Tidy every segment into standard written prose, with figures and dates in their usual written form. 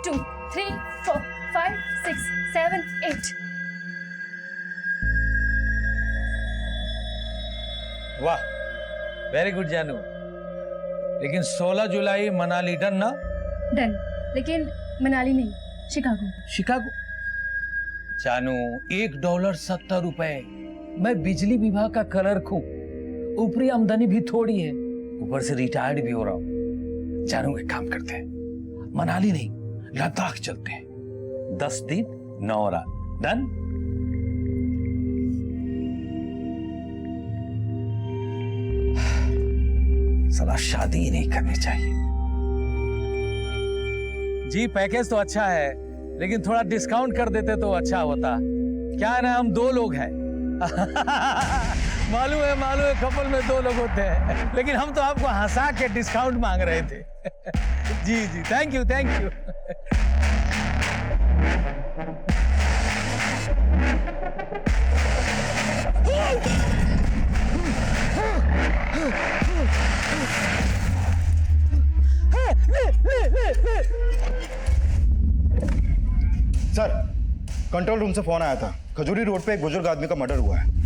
2, 3, 4, 5, 6, 7, 8. वाह, very good जानू। लेकिन 16 जुलाई मनाली डन ना? डन, लेकिन मनाली नहीं, शिकागो। शिकागो? जानू, $1.70। मैं बिजली विभाग का क्लर्क हूँ, ऊपरी आमदनी भी थोड़ी है, ऊपर से रिटायर्ड भी हो रहा हूँ। जानू, एक काम करते हैं, मनाली नहीं लद्दाख चलते हैं। 10 दिन 9 रात। डन? साला शादी ही नहीं करनी चाहिए। जी पैकेज तो अच्छा है, लेकिन थोड़ा डिस्काउंट कर देते तो अच्छा होता। क्या है ना, हम 2 लोग हैं। मालूम है कपल में 2 लोग होते हैं, लेकिन हम तो आपको हंसा के डिस्काउंट मांग रहे थे। जी जी, thank you thank you. Sir, control room से फोन आया था, खजूरी रोड पे एक बुजुर्ग आदमी का मर्डर हुआ है।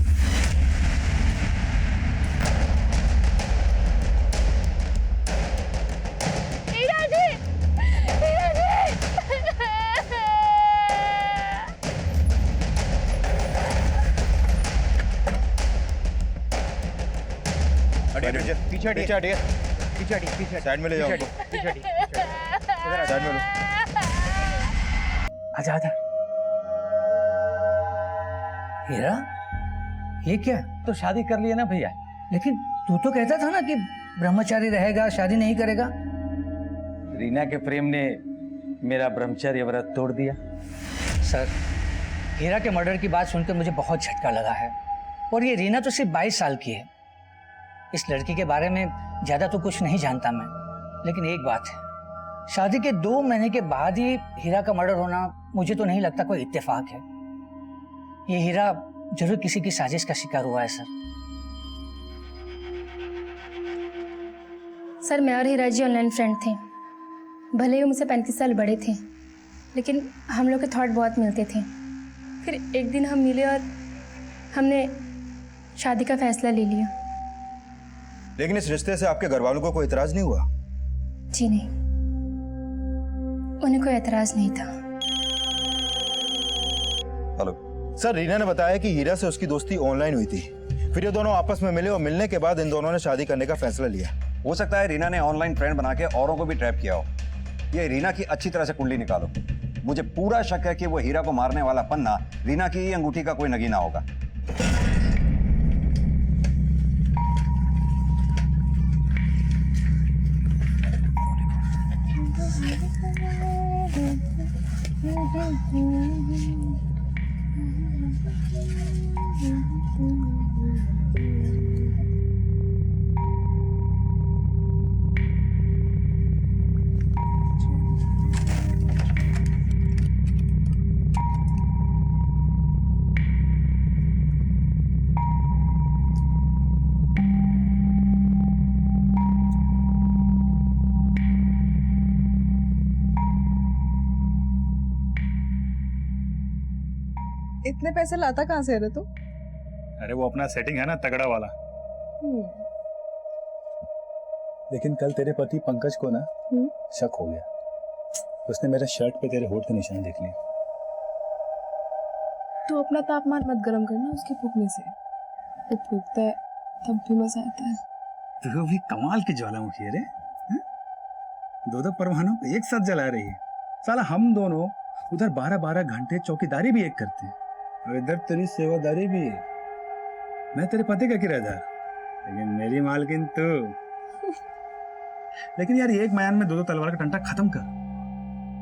पीछे साइड में ले जाओ उनको। साइड में लो। आजा आजा। हीरा, ये क्या? तो शादी कर लिया ना भैया। लेकिन तू तो कहता था ना कि ब्रह्मचारी रहेगा, शादी नहीं करेगा। रीना के प्रेम ने मेरा ब्रह्मचर्य व्रत तोड़ दिया। सर, हीरा के मर्डर की बात सुनकर मुझे बहुत झटका लगा है। और ये रीना तो सिर्फ 22 साल की है। इस लड़की के बारे में ज्यादा तो कुछ नहीं जानता मैं, लेकिन एक बात है, शादी के 2 महीने के बाद ही हीरा का मर्डर होना मुझे तो नहीं लगता कोई इत्तेफाक है। ये हीरा जरूर किसी की साजिश का शिकार हुआ है सर। सर, मैं और हीरा जी ऑनलाइन फ्रेंड थे। भले ही मुझसे 35 साल बड़े थे, लेकिन हम लोग के थॉट बहुत मिलते थे। फिर एक दिन हम मिले और हमने शादी का फैसला ले लिया। लेकिन इस रिश्ते से आपके घर वालों को कोई इतराज नहीं हुआ? जी नहीं, उन्हें कोई एतराज नहीं था। हेलो सर, रीना ने बताया कि हीरा से उसकी दोस्ती ऑनलाइन हुई थी, फिर ये दोनों आपस में मिले और मिलने के बाद इन दोनों ने शादी करने का फैसला लिया। हो सकता है रीना ने ऑनलाइन फ्रेंड बना के औरों को भी ट्रैप किया हो। ये रीना की अच्छी तरह से कुंडली निकालो। मुझे पूरा शक है कि वो हीरा को मारने वाला पन्ना रीना की ही अंगूठी का कोई नगीना होगा। इतने पैसे लाता कहाँ से है रे तू? अरे वो अपना सेटिंग है ना तगड़ा वाला। लेकिन कल तेरे पति पंकज को ना शक हो गया। उसने मेरे शर्ट पे तेरे होठ के निशान देख लिए। तू अपना तापमान मत गर्म करना उसके फूकने से। वो फूकता है तब भी मजा आता है। तू भी कमाल की ज्वालामुखी है रे। 2 परमाणु एक साथ जला रही है। साला हम दोनों उधर 12-12 घंटे चौकीदारी भी एक करते हैं और इधर तेरी सेवादारी भी है। मैं तेरे पति का किराएदार, लेकिन मेरी मालकिन तू। लेकिन यार एक म्यान में 2 तलवार का टंटा खत्म कर।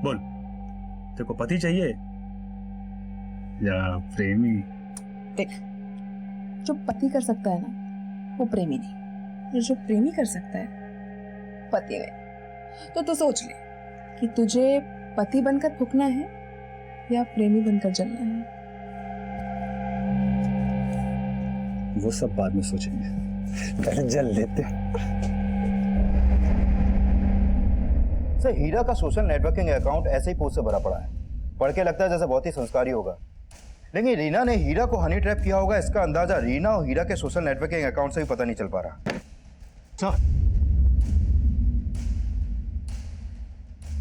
बोल, तेरे को पति चाहिए या प्रेमी? देख, जो पति कर सकता है ना वो प्रेमी नहीं, और जो प्रेमी कर सकता है पति नहीं। तो तू सोच ले कि तुझे पति बनकर फूकना है या प्रेमी बनकर जलना है। वो सब बाद में सोचेंगे, पहले जल लेते। सर हीरा का सोशल नेटवर्किंग अकाउंट ऐसे ही पोस्ट से भरा पड़ा है। पढ़ के लगता है जैसे बहुत ही संस्कारी होगा, लेकिन रीना ने हीरा को हनी ट्रैप किया होगा, इसका अंदाजा रीना और हीरा के सोशल नेटवर्किंग अकाउंट से भी पता नहीं चल पा रहा। सर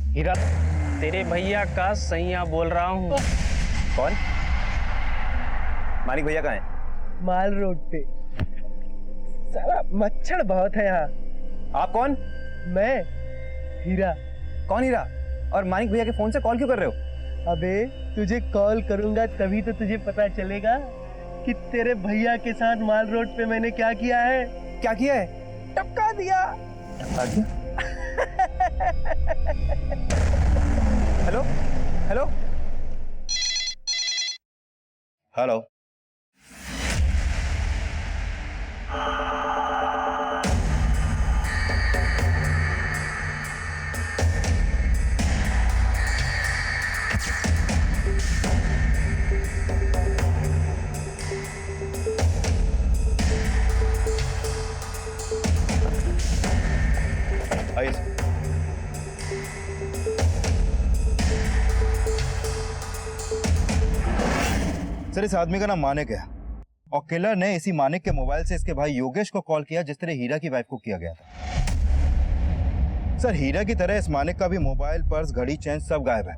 हीरा तेरे भैया का सैया बोल रहा हूँ। कौन? मानिक भैया कहाँ है? माल रोड पे। साला मच्छर बहुत है यहाँ। आप कौन? मैं हीरा। कौन हीरा? और मानिक भैया के फोन से कॉल क्यों कर रहे हो? अबे तुझे कॉल करूंगा तभी तो तुझे पता चलेगा कि तेरे भैया के साथ माल रोड पे मैंने क्या किया है। क्या किया है? टपका दिया। Hello hello hello. आइए सर, इस आदमी का नाम मानिक है और किलर ने इसी मानिक के मोबाइल से इसके भाई योगेश को कॉल किया, जिस तरह हीरा की वाइफ को किया गया था। सर हीरा की तरह इस मानिक का भी मोबाइल, पर्स, घड़ी, चेन सब गायब है।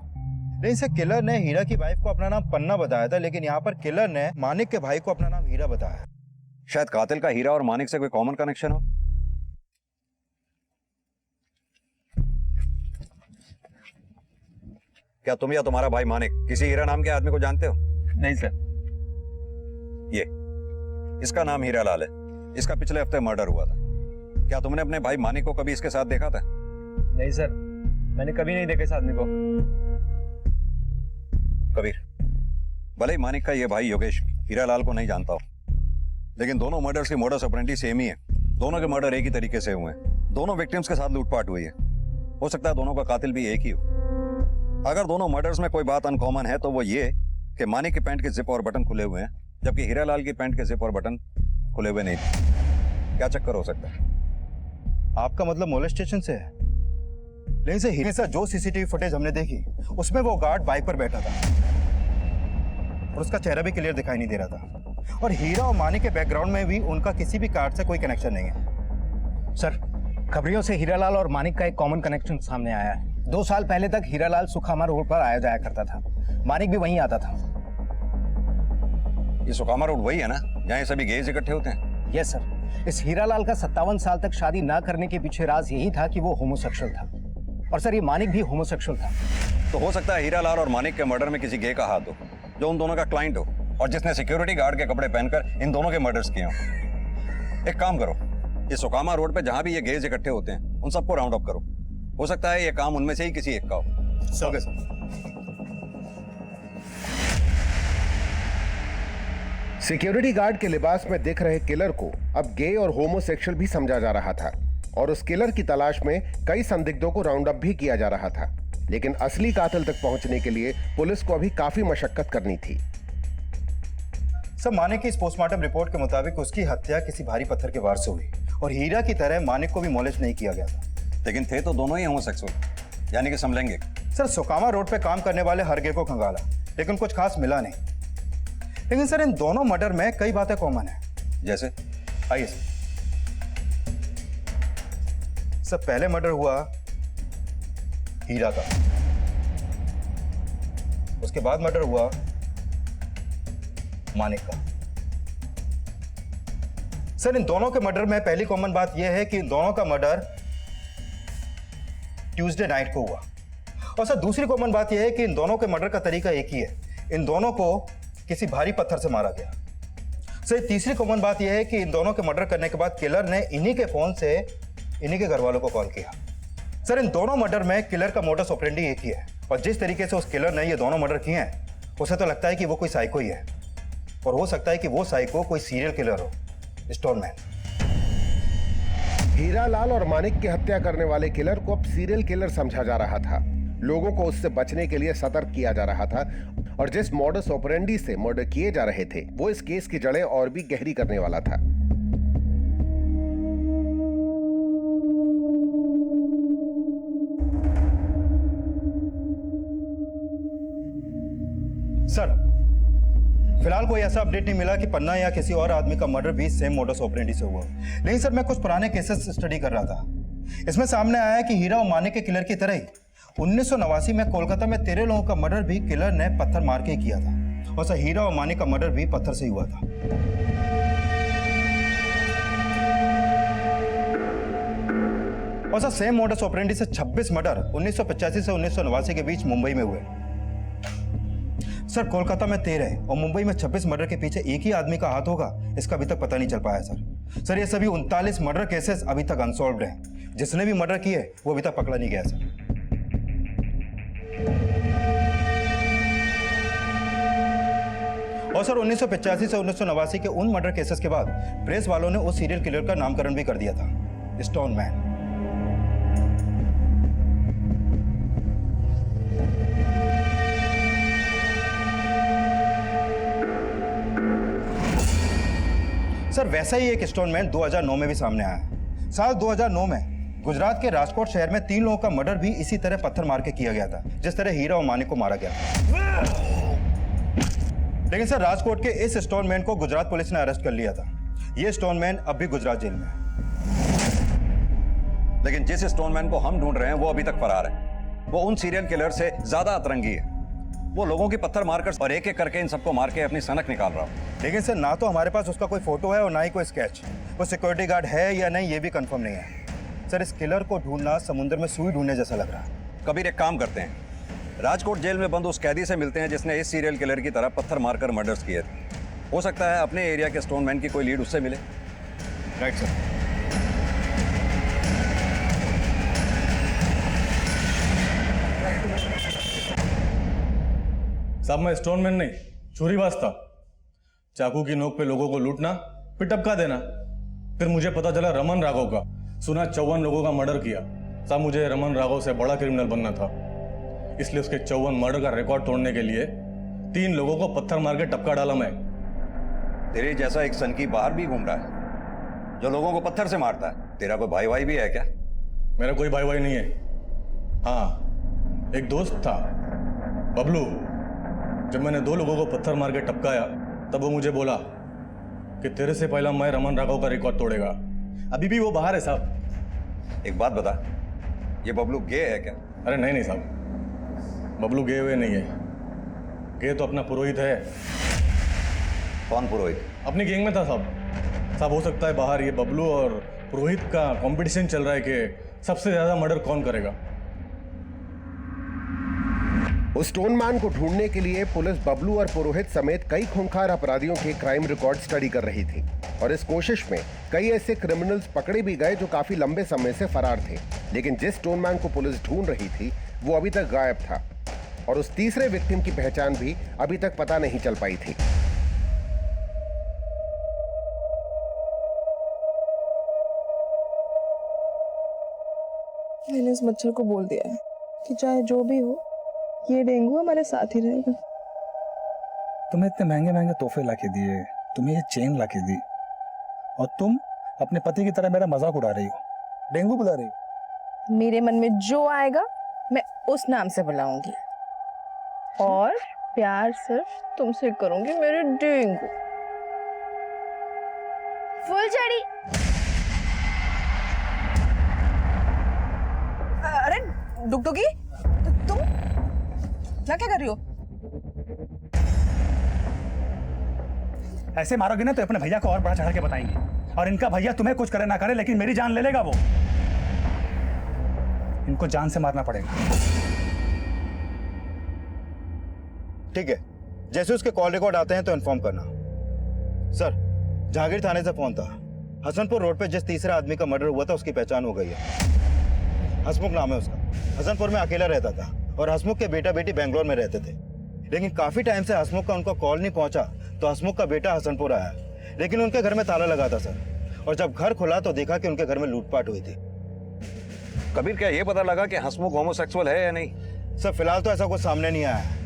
लेकिन सर किलर ने हीरा की वाइफ को अपना नाम पन्ना बताया था, लेकिन यहाँ पर किलर ने मानिक के भाई को अपना नाम हीरा बताया। शायद कातिल का हीरा और मानिक से कोई कॉमन कनेक्शन हो। क्या तुम या तुम्हारा भाई मानिक किसी हीरा नाम के आदमी को जानते हो? नहीं सर। ये इसका नाम हीरा लाल है। इसका पिछले हफ्ते मर्डर हुआ था। क्या तुमने अपने भाई मानिक को कभी इसके साथ देखा था? नहीं सर, मैंने कभी नहीं देखा इस आदमी को। कबीर, भले ही मानिक का ये भाई योगेश हीरा लाल को नहीं जानता हो, लेकिन दोनों मर्डर्स की मोडस ऑपरेंडी सेम ही है। दोनों के मर्डर एक ही तरीके से हुए हैं। दोनों विक्टिम्स के साथ लूटपाट हुई है। हो सकता है दोनों का कातिल भी एक ही हो। अगर दोनों मर्डर्स में कोई बात अनकॉमन है तो वो ये कि मानिक के पैंट के जिप और बटन खुले हुए हैं, जबकि हीरा लाल की पैंट के जिप और बटन खुले हुए नहीं थे। क्या चक्कर हो सकता है? आपका मतलब मोलेस्टेशन से है? लेकिन सर हीरे सर जो सीसीटीवी फुटेज हमने देखी उसमें वो गार्ड बाइक पर बैठा था और उसका चेहरा भी क्लियर दिखाई नहीं दे रहा था। और हीरा और मानिक के बैकग्राउंड में भी उनका किसी भी कार्ड से कोई कनेक्शन नहीं है। सर, खबरियों से हीरालाल और मानिक का एक कॉमन कनेक्शन सामने आया है। 2 साल पहले तक हीरालाल सुखामा रोड पर आया जाया करता था। मानिक भी वहीं आता था। ये सुखामा रोड वही है ना जहाँ ये सभी गेज इकट्ठे होते हैं? Yes sir. इस हीरालाल का 57 साल तक शादी ना करने के पीछे राज यही था कि वो होमोसेक्सुअल था। और सर ये मानिक भी होमोसेक्सुअल था। तो हो सकता है हीरा लाल और मानिक के मर्डर में किसी गे का हाथ हो, जो उन दोनों का क्लाइंट हो और जिसने सिक्योरिटी गार्ड के कपड़े पहनकर इन दोनों के मर्डर्स किए हों। एक काम करो, ये सुखामा रोड पे जहां भी ये गेज इकट्ठे होते हैं उन सबको राउंड अप करो। हो सकता है ये काम उनमें से ही किसी एक का हो। Okay sir. सिक्योरिटी गार्ड के लिबास में दिख रहे किलर को अब गे और होमोसेक्सुअल भी समझा जा रहा था और उस किलर की तलाश में कई संदिग्धों को राउंड अप भी किया जा रहा था। लेकिन असली कातिल तक पहुंचने के लिए पुलिस को अभी काफी मशक्कत करनी थी। सर मानिक की इस पोस्टमार्टम रिपोर्ट के मुताबिक उसकी हत्या किसी भारी पत्थर के वार से हुई और हीरा की तरह मानिक को भी मॉलेज नहीं किया गया था। लेकिन थे तो दोनों ही होमोसेक्सुअल, यानी कि समलेंगे। सर सुखामा रोड पे काम करने वाले हर गे को खंगाला, लेकिन कुछ खास मिला नहीं। लेकिन सर इन दोनों मर्डर में कई बातें कॉमन है। जैसे? आइए सर, पहले मर्डर हुआ हीरा का, उसके बाद मर्डर हुआ मानिक का। सर इन दोनों के मर्डर में पहली कॉमन बात यह है कि इन दोनों का मर्डर ट्यूसडे नाइट को हुआ। और सर दूसरी कॉमन बात यह है कि इन दोनों के मर्डर का तरीका एक ही है, इन दोनों को किसी भारी पत्थर से मारा गया। सर तीसरी कॉमन बात यह है कि इन दोनों के मर्डर करने के बाद किलर ने इन्हीं के फोन से इन्हीं के घर वालों को कॉल किया। सर इन दोनों मर्डर में किलर का मोडस ऑपरेंडी एक ही है और जिस तरीके से उस किलर ने ये दोनों मर्डर किए हैं उसे तो लगता है कि वो कोई साइको ही है और हो सकता है कि वो साइको कोई सीरियल किलर हो, स्टोनमैन। हीरालाल और मानिक की हत्या करने वाले किलर को अब सीरियल किलर समझा जा रहा था। लोगों को उससे बचने के लिए सतर्क किया जा रहा था और जिस मॉडस ऑपरेंडी से मर्डर किए जा रहे थे वो इस केस की जड़ें और भी गहरी करने वाला था। सर फिलहाल कोई ऐसा अपडेट नहीं मिला कि पन्ना या किसी और आदमी का मर्डर भी सेम मोडस ऑपरेंडी से हुआ। लेकिन सर मैं कुछ पुराने केसेस स्टडी कर रहा था। इसमें सामने आया है कि हीरा और मानिक के किलर की तरह ही 1989 में कोलकाता में 13 लोगों का मर्डर भी किलर ने पत्थर मार के किया था। और सर हीरा और मानिक का मर्डर भी पत्थर से ही हुआ था। और सर सेम मोडस ऑपरेंडी से 26 मर्डर 1985 से 1989 के बीच मुंबई में हुए। सर कोलकाता में 13 और मुंबई में 26 मर्डर के पीछे एक ही आदमी का हाथ होगा, इसका अभी तक पता नहीं चल पाया सर। ये सभी 39 मर्डर केसेस अभी तक अनसॉल्व्ड हैं। जिसने भी मर्डर किए वो अभी तक पकड़ा नहीं गया सर। और सर 1985 से 1989 के उन मर्डर केसेस के बाद प्रेस वालों ने उस सीरियल किलर का नामकरण भी कर दिया था, स्टोन मैन। सर वैसा ही एक स्टोनमैन 2009 में भी सामने आया है। साल 2009 में गुजरात के राजकोट शहर में 3 लोगों का मर्डर भी इसी तरह पत्थर मार के किया गया था, जिस तरह हीरा और मानिक को मारा गया था। लेकिन सर राजकोट के इस स्टोनमैन को गुजरात पुलिस ने अरेस्ट कर लिया था। ये स्टोनमैन अब भी गुजरात जेल में है। लेकिन जिस स्टोनमैन को हम ढूंढ रहे हैं वो अभी तक फरार है। वो उन सीरियल किलर से ज्यादा अतरंगी है। वो लोगों की पत्थर मारकर और एक एक करके इन सबको मार के अपनी सनक निकाल रहा है। लेकिन सर ना तो हमारे पास उसका कोई फोटो है और ना ही कोई स्केच। वो सिक्योरिटी गार्ड है या नहीं ये भी कंफर्म नहीं है। सर इस किलर को ढूंढना समुद्र में सुई ढूंढने जैसा लग रहा है। कबीर एक काम करते हैं, राजकोट जेल में बंद उस कैदी से मिलते हैं जिसने इस सीरियल किलर की तरह पत्थर मारकर मर्डर्स किए थे। हो सकता है अपने एरिया के स्टोनमैन की कोई लीड उससे मिले। Right sir. साहब मैं स्टोनमैन नहीं, चोरीबाज था। चाकू की नोक पे लोगों को लूटना, फिर टपका देना। फिर मुझे पता चला रमन राघव का, सुना 54 लोगों का मर्डर किया। साहब मुझे रमन राघव से बड़ा क्रिमिनल बनना था, इसलिए उसके 54 मर्डर का रिकॉर्ड तोड़ने के लिए 3 लोगों को पत्थर मार के टपका डाला मैं। तेरे जैसा एक सनकी बाहर भी घूम रहा है जो लोगों को पत्थर से मारता है। तेरा कोई भाई भाई भी है क्या? मेरा कोई भाई भाई नहीं है। हाँ एक दोस्त था बबलू। जब मैंने 2 लोगों को पत्थर मार के टपकाया तब वो मुझे बोला कि तेरे से पहला मैं रमन राघव का रिकॉर्ड तोड़ेगा। अभी भी वो बाहर है साहब। एक बात बता, ये बबलू गे है क्या? अरे नहीं नहीं साहब, बबलू गे हुए नहीं है। गे तो अपना पुरोहित है। कौन पुरोहित? अपनी गैंग में था साहब। साहब हो सकता है बाहर ये बबलू और पुरोहित का कंपटीशन चल रहा है कि सबसे ज्यादा मर्डर कौन करेगा। उस स्टोनमैन को ढूंढने के लिए पुलिस बबलू और पुरोहित समेत कई खूंखार अपराधियों के क्राइम रिकॉर्ड स्टडी कर रही थी और इस कोशिश में कई ऐसे क्रिमिनल्स पकड़े भी गए जो काफी लंबे समय से फरार थे। लेकिन जिस स्टोनमैन को पुलिस ढूंढ रही थी वो अभी तक गायब था और उस तीसरे विक्टिम की पहचान भी अभी तक पता नहीं चल पाई थी। मैंने इस मच्छर को बोल दिया है कि चाहे जो भी हो ये डेंगू हमारे साथ ही रहेगा। तुम्हें इतने महंगे महंगे तोहफे लाके दिए, तुम्हें ये चेन लाके दी और तुम अपने पति की तरह मेरा मजाक उड़ा रही हो, डेंगू बुला रही हो। मेरे मन में जो आएगा मैं उस नाम से बुलाऊंगी और प्यार सिर्फ तुमसे करूंगी मेरे डेंगू। फुलझड़ी। अरे डुगडुगी तुम क्या कर रही हो? ऐसे मारोगे ना तो अपने भैया को और बड़ा चढ़ा के बताएंगे और इनका भैया तुम्हें कुछ करे ना करे लेकिन मेरी जान ले लेगा वो। इनको जान से मारना पड़ेगा। ठीक है, जैसे उसके कॉल रिकॉर्ड आते हैं तो इन्फॉर्म करना। सर जहांगीर थाने से फोन था। हसनपुर रोड पे जिस तीसरे आदमी का मर्डर हुआ था उसकी पहचान हो गई है। हसमुख नाम है उसका। हसनपुर में अकेला रहता था और हसमुख के बेटा बेटी बेंगलोर में रहते थे। लेकिन काफी टाइम से हसमुख का उनको कॉल नहीं पहुंचा तो हसमुख का बेटा हसनपुर आया, लेकिन उनके घर में ताला लगा था सर। और जब घर खुला तो देखा कि उनके घर में लूटपाट हुई थी। कबीर क्या ये पता लगा कि हसमुख होमोसेक्सुअल है या नहीं? सर फिलहाल तो ऐसा कुछ सामने नहीं आया है।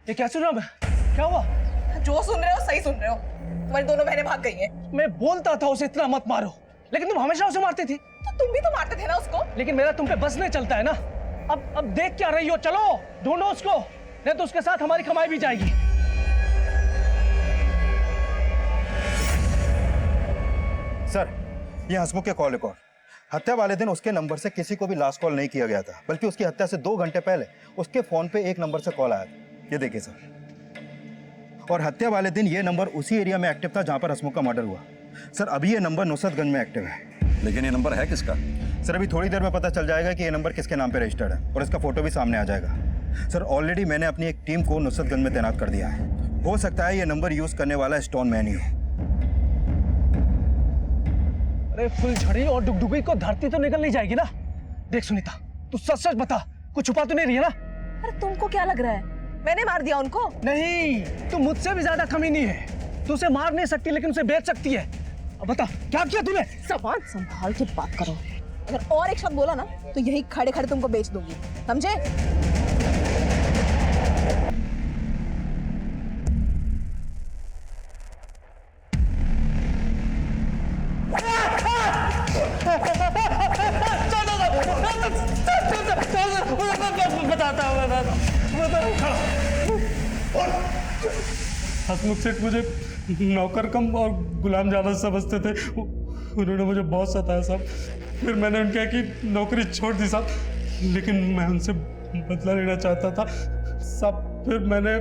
ये क्या सुन रहा मैं? क्या हुआ? जो सुन रहे हो सही सुन रहे हो। तुम्हारी दोनों बहनें भाग गई हैं। मैं बोलता था उसे इतना मत मारो, लेकिन तुम हमेशा उसे मारती थी। तो तुम भी तो मारते थे ना उसको। लेकिन मेरा तुम पे बस नहीं चलता है ना। अब देख क्या रही हो, चलो ढूंढो उसको, नहीं तो उसके साथ हमारी कमाई भी जाएगी। सर, ये हंसमुख के कॉल रिकॉर्ड। हत्या वाले दिन उसके नंबर से किसी को भी लास्ट कॉल नहीं किया गया था, बल्कि उसकी हत्या से 2 घंटे पहले उसके फोन पे एक नंबर से कॉल आया था। ये देखिए सर। और हत्या वाले दिन ये नंबर उसी एरिया में एक्टिव था जहां पर हंसमुख का मर्डर हुआ। सर, अभी ये नंबर नुसरतगंज में एक्टिव है। लेकिन ये नंबर है किसका? सर, अभी थोड़ी देर में पता चल जाएगा कि ये नंबर किसके नाम पे रजिस्टर्ड है और इसका फोटो भी सामने आ जाएगा। सर, ऑलरेडी मैंने अपनी एक टीम को नुसरतगंज में तैनात कर दिया है। हो सकता है ये नंबर यूज करने वाला स्टोन मैन ही हो। अरे फुलझड़ी और डुगडुगी को धरती तो निकल नहीं जाएगी ना। देख सुनीता, तू सच सच बता, कुछ छुपा तो नहीं रही है ना? अरे तुमको क्या लग रहा है मैंने मार दिया उनको? नहीं, तू मुझसे भी ज्यादा कमी नहीं है। तू उसे मार नहीं सकती लेकिन उसे बेच सकती है। अब बता क्या किया तूने? जबान संभाल के बात करो। अगर और एक शब्द बोला ना तो यही खड़े खड़े तुमको बेच दूंगी, समझे? हसमुख सेठ मुझे नौकर कम और गुलाम ज्यादा समझते थे। उन्होंने मुझे बहुत सताया साहब। फिर मैंने उनके कि नौकरी छोड़ दी साहब, लेकिन मैं उनसे बदला लेना चाहता था साहब। फिर मैंने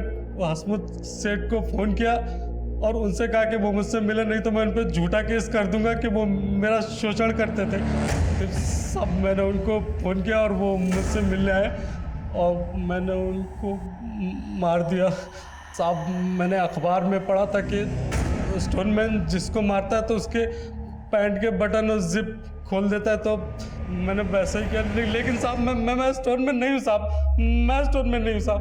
हसमुख सेठ को फ़ोन किया और उनसे कहा कि वो मुझसे मिले, नहीं तो मैं उन पर झूठा केस कर दूंगा कि वो मेरा शोषण करते थे। फिर सब मैंने उनको फ़ोन किया और वो मुझसे मिलने आए और मैंने उनको मार दिया साहब। मैंने अखबार में पढ़ा था कि स्टोनमैन जिसको मारता है तो उसके पैंट के बटन और जिप खोल देता है, तो मैंने वैसा ही किया। लेकिन साहब मैं स्टोनमैन नहीं हूँ साहब, मैं स्टोनमैन नहीं हूँ साहब।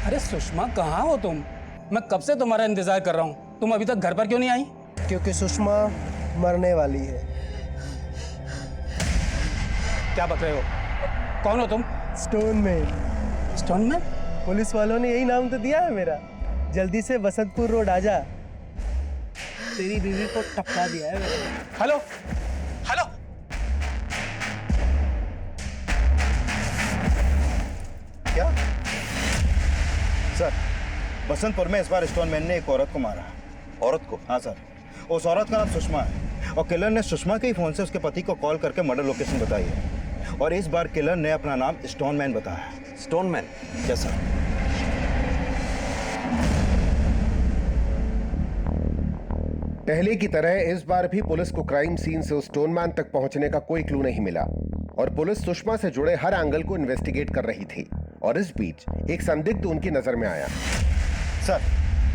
अरे सुषमा, कहाँ हो तुम? मैं कब से तुम्हारा इंतजार कर रहा हूँ, तुम अभी तक घर पर क्यों नहीं आई? क्योंकि सुषमा मरने वाली है। क्या बता रहे हो? कौन हो तुम? स्टोनमैन। स्टोनमैन? पुलिस वालों ने यही नाम तो दिया है मेरा। जल्दी से बसंतपुर रोड आ जा, तेरी बीवी को टपका दिया है मैंने। हेलो हेलो, क्या? सर, बसंतपुर में इस बार स्टोनमैन ने एक औरत को मारा। औरत को? हाँ सर, उस औरत का नाम सुषमा है और किलर ने सुषमा के ही फोन से उसके पति को कॉल करके मर्डर लोकेशन बताई है। और इस बार किलर ने अपना नाम स्टोनमैन बताया है। स्टोनमैन? Yes sir. पहले की तरह इस बार भी पुलिस को क्राइम सीन से उस स्टोनमैन तक पहुंचने का कोई क्लू नहीं मिला और पुलिस सुषमा से जुड़े हर एंगल को इन्वेस्टिगेट कर रही थी। और इस बीच एक संदिग्ध उनकी नजर में आया। सर,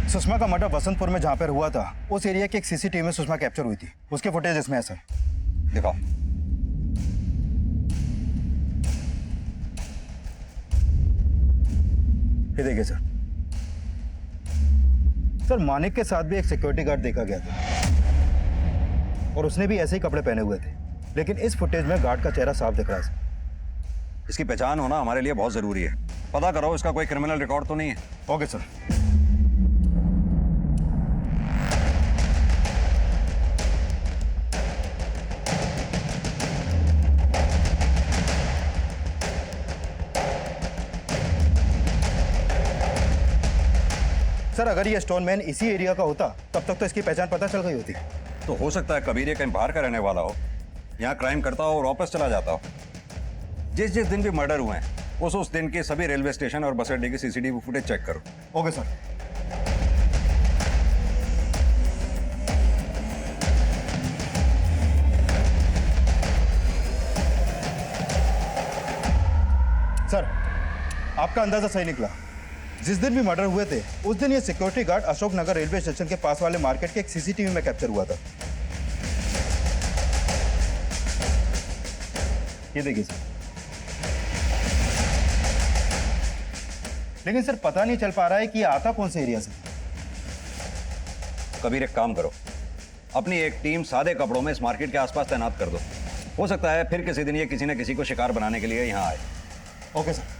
सुषमा का मर्डर बसंतपुर में जहां पर हुआ था उस एरिया के एक सीसीटीवी में सुषमा कैप्चर हुई थी। उसके फुटेज इसमें है सर। दिखाओ। ये देखिए सर। सर, मानिक के साथ भी एक सिक्योरिटी गार्ड देखा गया था और उसने भी ऐसे ही कपड़े पहने हुए थे, लेकिन इस फुटेज में गार्ड का चेहरा साफ दिख रहा है सर। इसकी पहचान होना हमारे लिए बहुत जरूरी है। पता करो इसका कोई क्रिमिनल रिकॉर्ड तो नहीं है। Okay sir. सर, अगर ये स्टोनमैन इसी एरिया का होता तब तक तो इसकी पहचान पता चल गई होती। तो हो सकता है कबीर ये कहीं बाहर का रहने वाला हो, यहाँ क्राइम करता हो और वापस चला जाता हो। जिस जिस दिन भी मर्डर हुए हैं उस दिन के सभी रेलवे स्टेशन और बस अड्डे की सीसीटीवी फुटेज चेक करो। Okay sir. सर, आपका अंदाजा सही निकला। जिस दिन भी मर्डर हुए थे उस दिन ये security guard Ashok Nagar railway station के पास वाले मार्केट के एक सीसीटीवी में कैप्चर हुआ था। ये देखिए सर। लेकिन सर, पता नहीं चल पा रहा है कि ये आता कौन से एरिया से। कबीर एक काम करो, अपनी एक टीम सादे कपड़ों में इस मार्केट के आसपास तैनात कर दो। हो सकता है फिर किसी दिन ये किसी न किसी को शिकार बनाने के लिए यहाँ आए। Okay sir.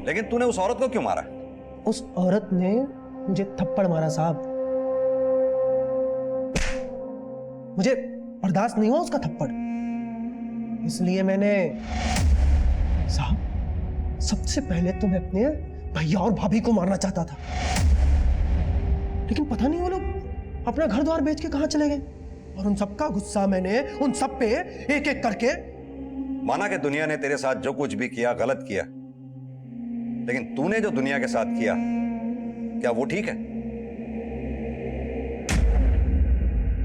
लेकिन तूने उस औरत को क्यों मारा? उस औरत ने मुझे थप्पड़ मारा साहब। मुझे बर्दाश्त नहीं हुआ उसका थप्पड़, इसलिए मैंने साहब सबसे पहले तो मैं अपने भैया और भाभी को मारना चाहता था, लेकिन पता नहीं वो लोग अपना घर द्वार बेच के कहां चले गए, और उन सबका गुस्सा मैंने उन सब पे एक एक करके। माना कि दुनिया ने तेरे साथ जो कुछ भी किया गलत किया, लेकिन तूने जो दुनिया के साथ किया, क्या वो ठीक है?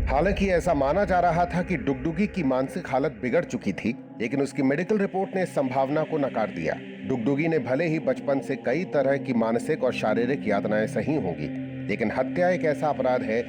हालांकि ऐसा माना जा रहा था कि डुगडुगी की मानसिक हालत बिगड़ चुकी थी, लेकिन उसकी मेडिकल रिपोर्ट ने इस संभावना को नकार दिया। डुगडुगी ने भले ही बचपन से कई तरह की मानसिक और शारीरिक यातनाएं सही होंगी, लेकिन हत्या एक ऐसा अपराध है